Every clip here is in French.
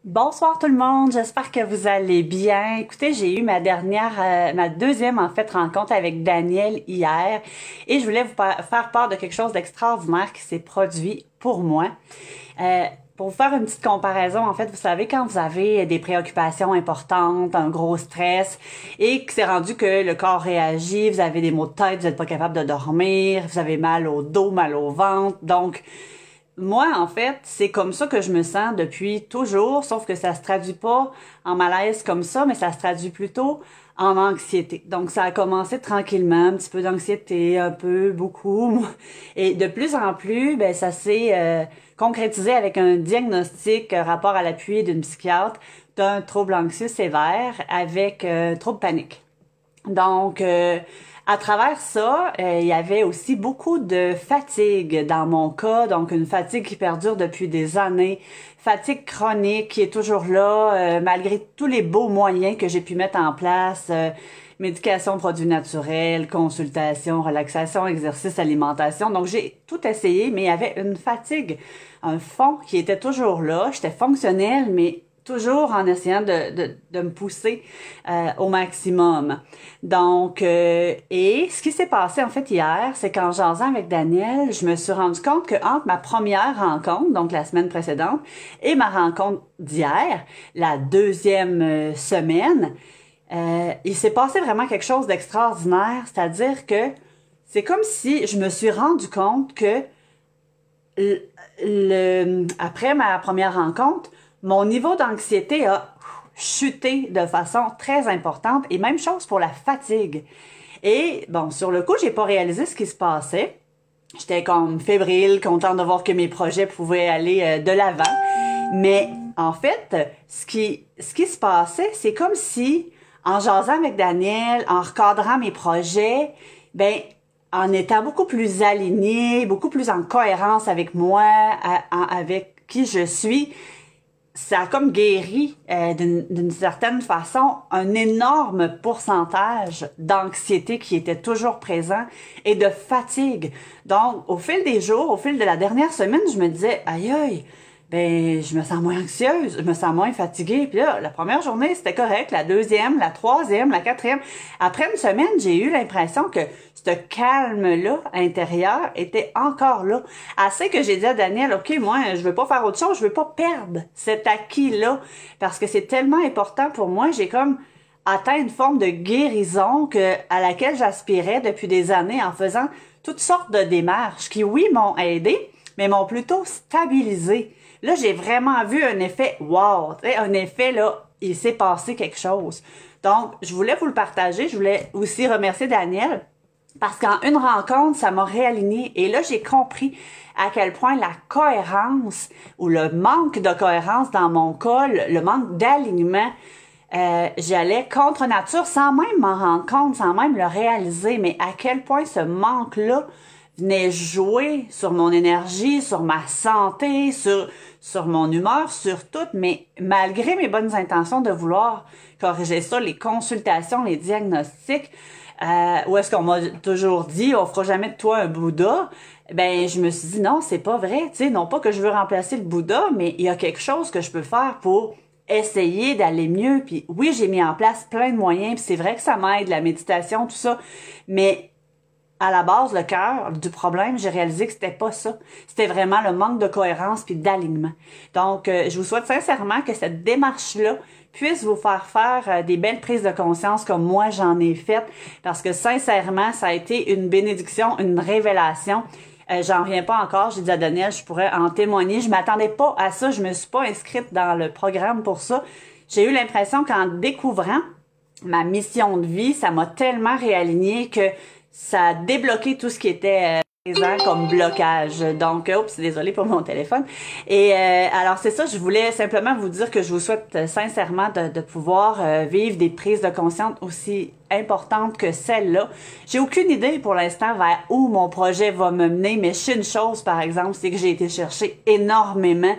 Bonsoir tout le monde, j'espère que vous allez bien. Écoutez, j'ai eu ma deuxième en fait rencontre avec Daniel hier et je voulais faire part de quelque chose d'extraordinaire qui s'est produit pour moi. Euh, pour vous faire une petite comparaison, en fait, vous savez, quand vous avez des préoccupations importantes, un gros stress et que c'est rendu que le corps réagit, vous avez des maux de tête, vous n'êtes pas capable de dormir, vous avez mal au dos, mal au ventre, donc moi, en fait, c'est comme ça que je me sens depuis toujours, sauf que ça se traduit pas en malaise comme ça, mais ça se traduit plutôt en anxiété. Donc, ça a commencé tranquillement, un petit peu d'anxiété, un peu, beaucoup. Et de plus en plus, ben, ça s'est concrétisé avec un diagnostic rapport à l'appui d'une psychiatre d'un trouble anxieux sévère avec trouble panique. Donc, à travers ça, il y avait aussi beaucoup de fatigue dans mon cas, donc une fatigue qui perdure depuis des années, fatigue chronique qui est toujours là, malgré tous les beaux moyens que j'ai pu mettre en place, médication, produits naturels, consultation, relaxation, exercice, alimentation. Donc, j'ai tout essayé, mais il y avait une fatigue, un fond qui était toujours là. J'étais fonctionnelle, mais toujours en essayant de me pousser au maximum. Donc, et ce qui s'est passé en fait hier, c'est qu'en jasant avec Daniel, je me suis rendu compte que entre ma première rencontre, donc la semaine précédente, et ma rencontre d'hier, la deuxième semaine, il s'est passé vraiment quelque chose d'extraordinaire, c'est-à-dire que c'est comme si je me suis rendu compte que après ma première rencontre, mon niveau d'anxiété a chuté de façon très importante et même chose pour la fatigue. Et bon, sur le coup, j'ai pas réalisé ce qui se passait. J'étais comme fébrile, contente de voir que mes projets pouvaient aller de l'avant. Mais en fait, ce qui se passait, c'est comme si, en jasant avec Daniel, en recadrant mes projets, ben, en étant beaucoup plus alignée, beaucoup plus en cohérence avec moi, avec qui je suis, ça a comme guéri d'une certaine façon un énorme pourcentage d'anxiété qui était toujours présent et de fatigue. Donc, au fil des jours, au fil de la dernière semaine, je me disais, aïe aïe, ben je me sens moins anxieuse, je me sens moins fatiguée. Puis là, la première journée, c'était correct, la deuxième, la troisième, la quatrième. Après une semaine, j'ai eu l'impression que ce calme-là intérieur était encore là. Assez que j'ai dit à Daniel, OK, moi, je veux pas faire autre chose, je veux pas perdre cet acquis-là, parce que c'est tellement important pour moi. J'ai comme atteint une forme de guérison à laquelle j'aspirais depuis des années en faisant toutes sortes de démarches qui, oui, m'ont aidé, mais m'ont plutôt stabilisé. Là, j'ai vraiment vu un effet wow, un effet là, il s'est passé quelque chose. Donc, je voulais vous le partager, je voulais aussi remercier Daniel parce qu'en une rencontre, ça m'a réaligné et là, j'ai compris à quel point la cohérence ou le manque de cohérence dans mon cas, le manque d'alignement, j'allais contre nature sans même m'en rendre compte, sans même le réaliser, mais à quel point ce manque-là venait jouer sur mon énergie, sur ma santé, sur mon humeur, sur tout, mais malgré mes bonnes intentions de vouloir corriger ça, les consultations, les diagnostics, où est-ce qu'on m'a toujours dit, on fera jamais de toi un Bouddha, ben je me suis dit non, c'est pas vrai, tu sais, non pas que je veux remplacer le Bouddha, mais il y a quelque chose que je peux faire pour essayer d'aller mieux, puis oui, j'ai mis en place plein de moyens, puis c'est vrai que ça m'aide, la méditation, tout ça, mais à la base, le cœur du problème, j'ai réalisé que c'était pas ça. C'était vraiment le manque de cohérence puis d'alignement. Donc, je vous souhaite sincèrement que cette démarche-là puisse vous faire des belles prises de conscience comme moi j'en ai faites, parce que sincèrement, ça a été une bénédiction, une révélation. J'en reviens pas encore. J'ai dit à Daniel, je pourrais en témoigner. Je m'attendais pas à ça. Je me suis pas inscrite dans le programme pour ça. J'ai eu l'impression qu'en découvrant ma mission de vie, ça m'a tellement réaligné que ça a débloqué tout ce qui était présent comme blocage. Donc, oups, désolée pour mon téléphone. Et alors, c'est ça, je voulais simplement vous dire que je vous souhaite sincèrement de pouvoir vivre des prises de conscience aussi importante que celle-là. J'ai aucune idée pour l'instant vers où mon projet va me mener, mais je sais une chose, par exemple, c'est que j'ai été chercher énormément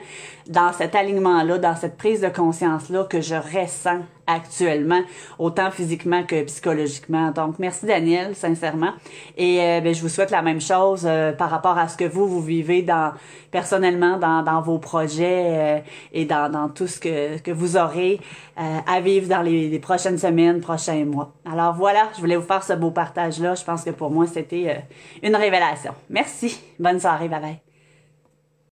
dans cet alignement-là, dans cette prise de conscience-là que je ressens actuellement, autant physiquement que psychologiquement. Donc, merci Daniel, sincèrement. Et ben, je vous souhaite la même chose par rapport à ce que vous vivez personnellement dans vos projets et dans tout ce que vous aurez à vivre dans les prochaines semaines, prochains mois. Alors voilà, je voulais vous faire ce beau partage-là. Je pense que pour moi, c'était une révélation. Merci. Bonne soirée. Bye bye.